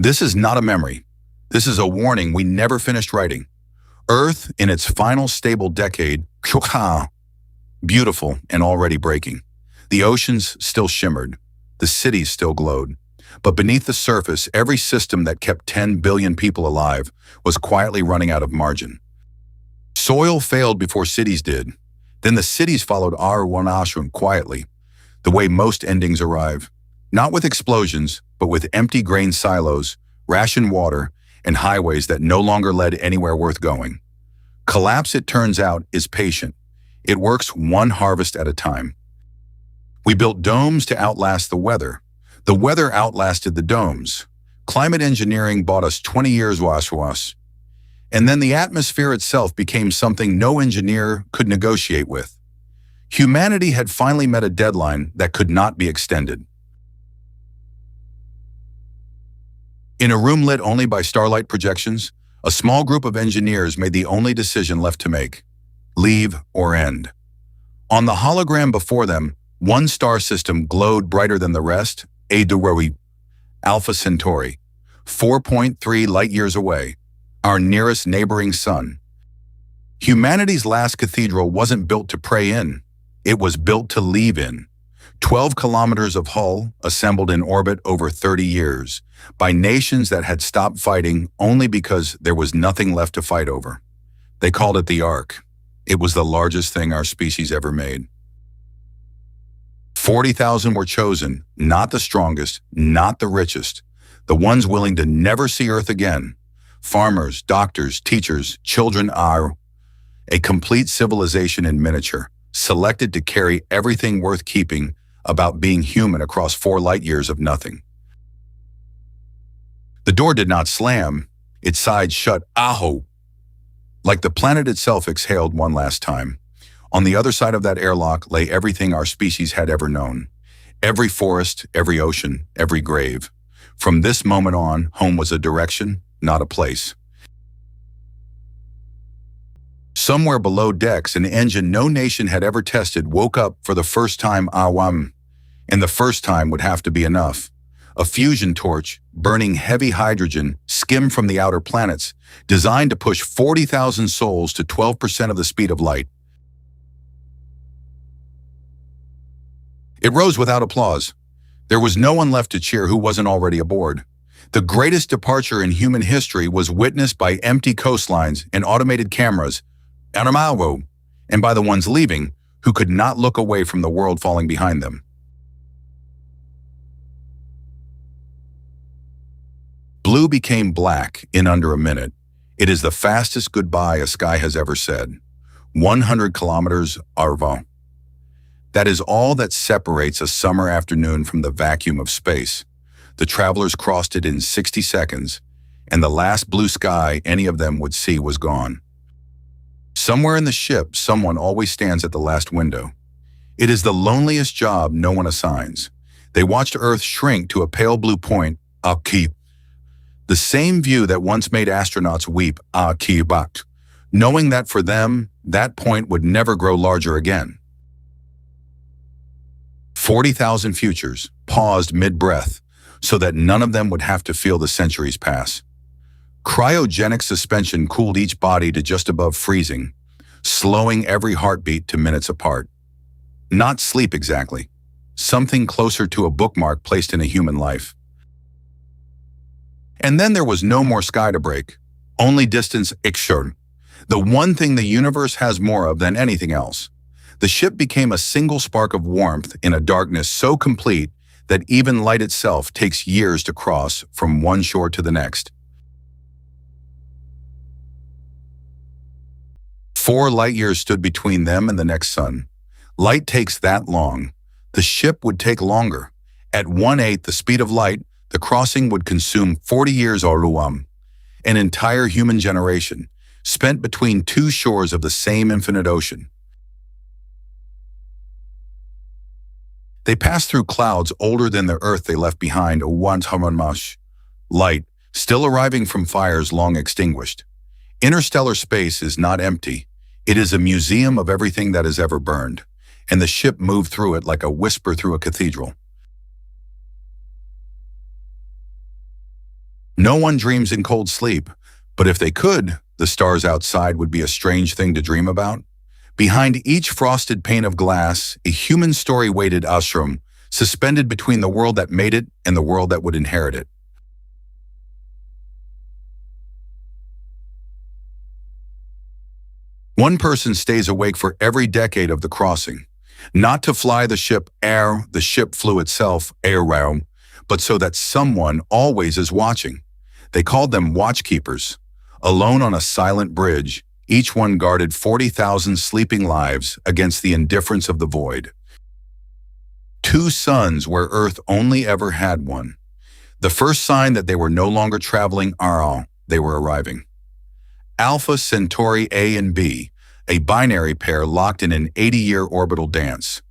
This is not a memory. This is a warning we never finished writing. Earth, in its final stable decade, beautiful and already breaking. The oceans still shimmered. The cities still glowed. But beneath the surface, every system that kept 10 billion people alive was quietly running out of margin. Soil failed before cities did. Then the cities followed our Wanashun quietly, the way most endings arrive. Not with explosions, but with empty grain silos, rationed water, and highways that no longer led anywhere worth going. Collapse, it turns out, is patient. It works one harvest at a time. We built domes to outlast the weather. The weather outlasted the domes. Climate engineering bought us 20 years was. And then the atmosphere itself became something no engineer could negotiate with. Humanity had finally met a deadline that could not be extended. In a room lit only by starlight projections, a small group of engineers made the only decision left to make: leave or end. On the hologram before them, one star system glowed brighter than the rest, Alpha Centauri, 4.3 light-years away, our nearest neighboring sun. Humanity's last cathedral wasn't built to pray in, it was built to leave in. 12 kilometers of hull assembled in orbit over 30 years, by nations that had stopped fighting only because there was nothing left to fight over. They called it the Ark. It was the largest thing our species ever made. 40,000 were chosen, not the strongest, not the richest, the ones willing to never see Earth again. Farmers, doctors, teachers, children are a complete civilization in miniature, selected to carry everything worth keeping about being human across 4 light-years of nothing. The door did not slam, its sides shut, like the planet itself exhaled one last time. On the other side of that airlock lay everything our species had ever known. Every forest, every ocean, every grave. From this moment on, home was a direction, not a place. Somewhere below decks, an engine no nation had ever tested woke up for the first time, and the first time would have to be enough. A fusion torch, burning heavy hydrogen, skimmed from the outer planets, designed to push 40,000 souls to 12% of the speed of light. It rose without applause. There was no one left to cheer who wasn't already aboard. The greatest departure in human history was witnessed by empty coastlines and automated cameras, and by the ones leaving, who could not look away from the world falling behind them. Blue became black in under a minute. It is the fastest goodbye a sky has ever said. 100 kilometers, arva. That is all that separates a summer afternoon from the vacuum of space. The travelers crossed it in 60 seconds, and the last blue sky any of them would see was gone. Somewhere in the ship, someone always stands at the last window. It is the loneliest job no one assigns. They watched Earth shrink to a pale blue point, the same view that once made astronauts weep, knowing that for them, that point would never grow larger again. 40,000 futures paused mid-breath so that none of them would have to feel the centuries pass. Cryogenic suspension cooled each body to just above freezing, slowing every heartbeat to minutes apart. Not sleep exactly, something closer to a bookmark placed in a human life. And then there was no more sky to break, only distance extern, the one thing the universe has more of than anything else. The ship became a single spark of warmth in a darkness so complete that even light itself takes years to cross from one shore to the next. 4 light-years stood between them and the next sun. Light takes that long. The ship would take longer. At 1/8 the speed of light, the crossing would consume 40 years an entire human generation, spent between 2 shores of the same infinite ocean. They passed through clouds older than the Earth they left behind, light, still arriving from fires long extinguished. Interstellar space is not empty. It is a museum of everything that has ever burned, and the ship moved through it like a whisper through a cathedral. No one dreams in cold sleep, but if they could, the stars outside would be a strange thing to dream about. Behind each frosted pane of glass, a human story waited ashram, suspended between the world that made it and the world that would inherit it. One person stays awake for every decade of the crossing, not to fly the ship the ship flew itself around, but so that someone always is watching. They called them Watchkeepers. Alone on a silent bridge, each one guarded 40,000 sleeping lives against the indifference of the void. 2 suns where Earth only ever had one. The first sign that they were no longer traveling they were arriving. Alpha Centauri A and B, a binary pair locked in an 80-year orbital dance,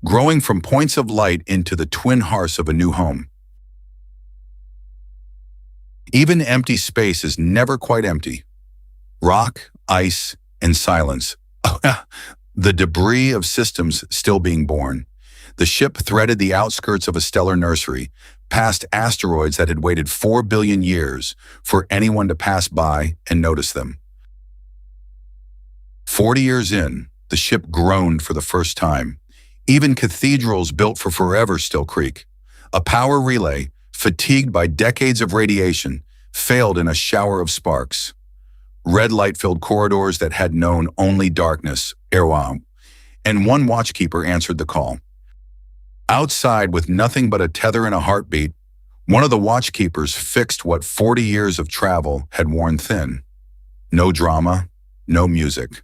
growing from points of light into the twin hearts of a new home. Even empty space is never quite empty. Rock, ice, and silence. The debris of systems still being born. The ship threaded the outskirts of a stellar nursery, past asteroids that had waited 4 billion years for anyone to pass by and notice them. 40 years in, the ship groaned for the first time. Even cathedrals built for forever still creak. A power relay, fatigued by decades of radiation, failed in a shower of sparks. Red light-filled corridors that had known only darkness, and one watchkeeper answered the call. Outside, with nothing but a tether and a heartbeat, one of the watchkeepers fixed what 40 years of travel had worn thin. No drama, no music.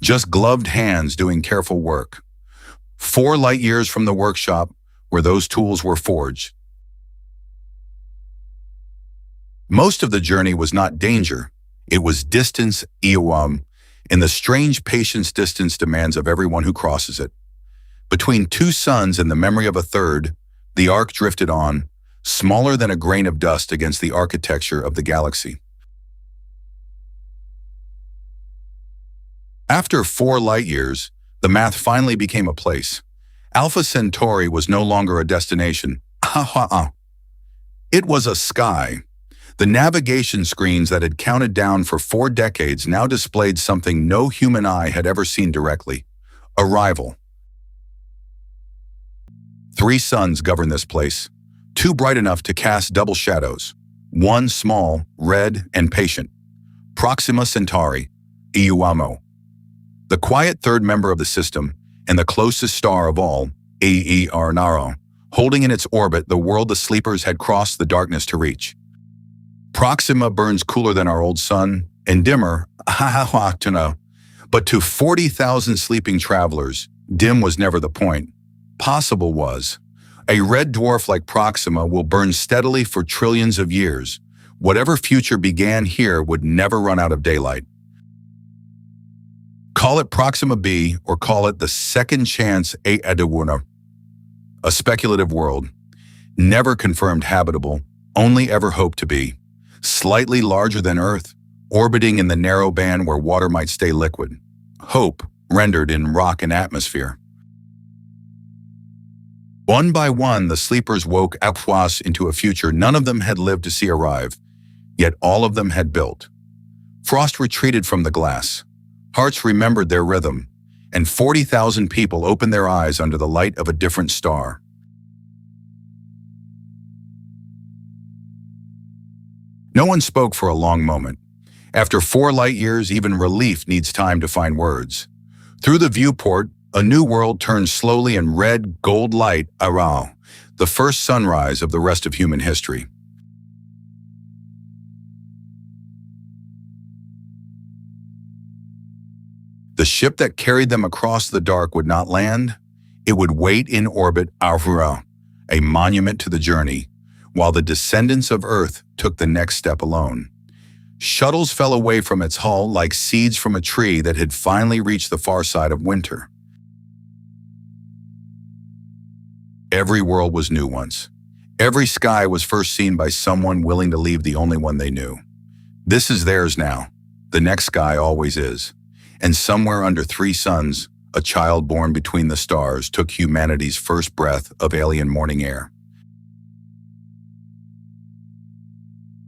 Just gloved hands doing careful work. 4 light years from the workshop where those tools were forged. Most of the journey was not danger. It was distance, and the strange patience distance demands of everyone who crosses it. Between 2 suns and the memory of a third, the arc drifted on, smaller than a grain of dust against the architecture of the galaxy. After 4 light years, the math finally became a place. Alpha Centauri was no longer a destination. It was a sky. The navigation screens that had counted down for 4 decades now displayed something no human eye had ever seen directly. Arrival. 3 suns govern this place, 2 bright enough to cast double shadows, 1 small, red, and patient. Proxima Centauri, Iuamo. The quiet third member of the system, and the closest star of all, Naro, holding in its orbit the world the sleepers had crossed the darkness to reach. Proxima burns cooler than our old sun, and dimmer, but to 40,000 sleeping travelers, dim was never the point. Possible was. A red dwarf like Proxima will burn steadily for trillions of years. Whatever future began here would never run out of daylight. Call it Proxima B or call it the second chance a speculative world. Never confirmed habitable, only ever hoped to be. Slightly larger than Earth, orbiting in the narrow band where water might stay liquid. Hope rendered in rock and atmosphere. One by one, the sleepers woke Apwas into a future none of them had lived to see arrive, yet all of them had built. Frost retreated from the glass. Hearts remembered their rhythm, and 40,000 people opened their eyes under the light of a different star. No one spoke for a long moment. After 4 light years, even relief needs time to find words. Through the viewport, a new world turned slowly in red, gold light, the first sunrise of the rest of human history. The ship that carried them across the dark would not land. It would wait in orbit, a monument to the journey, while the descendants of Earth took the next step alone. Shuttles fell away from its hull like seeds from a tree that had finally reached the far side of winter. Every world was new once. Every sky was first seen by someone willing to leave the only one they knew. This is theirs now. The next sky always is. And somewhere under 3 suns, a child born between the stars took humanity's first breath of alien morning air.